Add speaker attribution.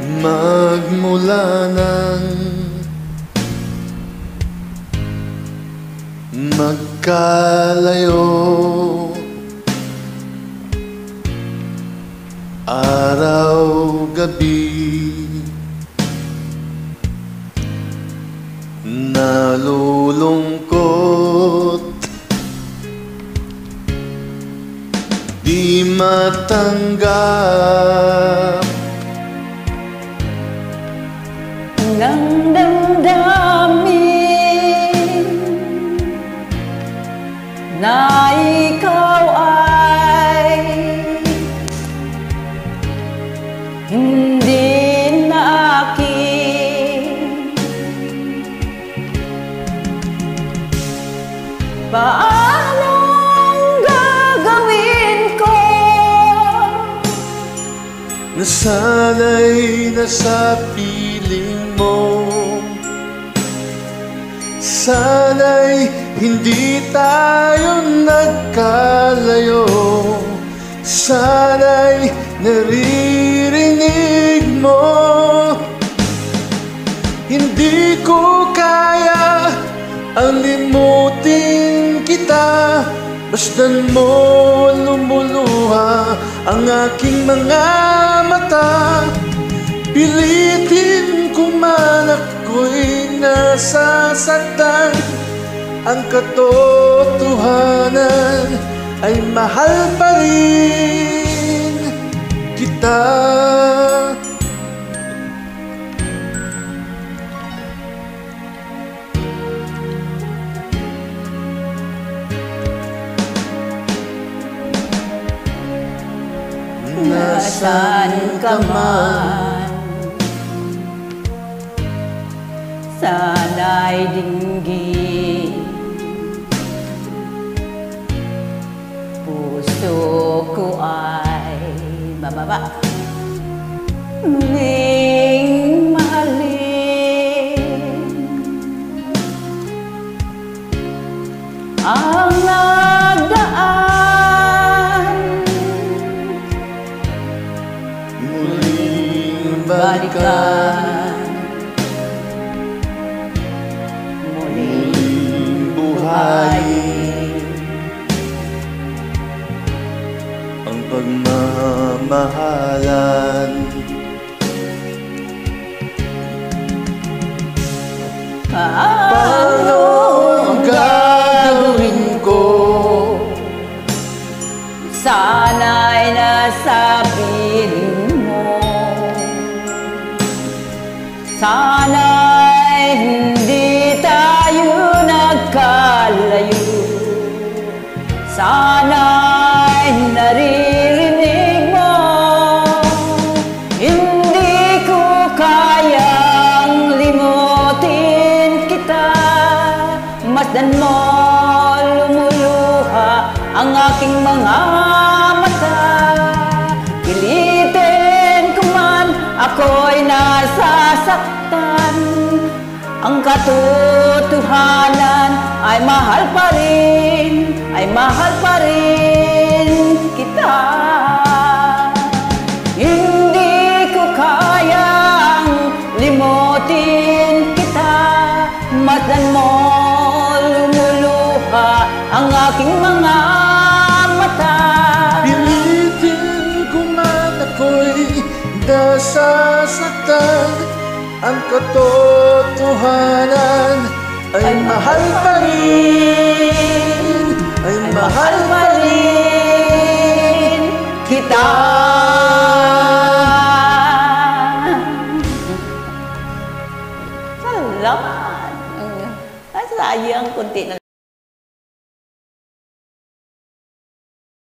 Speaker 1: Magmula nang magkalayo, araw-gabi, nalulungkot, di matanggap
Speaker 2: ng damdamin na ikaw ay hindi na akin. Paanong gagawin ko?
Speaker 1: Nasanay na sa piling mo, sana'y hindi tayo nagkalayo, sana'y naririnig mo. Hindi ko kaya ang limutin kita, bastan mo lumuluha ang aking mga mata. Pilitin ko man ako'y nasasaktan, ang katotohanan ay mahal pa rin kita.
Speaker 2: Nasaan ka man, sana'y dinggin. Puso ko ay mababa, muling mahalin ang nagdaan.
Speaker 1: Muling balikan, muling buhayin ang pagmamahalan. Paano ang gagawin ko?
Speaker 2: Sana'y nasa piling mo, sana'y hindi tayo nagkalayo, sana'y naririnig mo. Hindi ko kayang limutin kita, masdan mo lumuluha ang aking mga mata. Pilitin ko man ako'y nasasaktan, ang katotohanan ay mahal pa rin, ay mahal pa rin kita. Hindi ko kayang limutin kita, masdan mo lumuluha ang aking mga mata.
Speaker 1: Pilitin ko man ako'y nasasaktan, ang katotohanan ay mahal pa rin, ay mahal pa
Speaker 2: rin kita. Salamat. Ay, sayang, kunti na lang.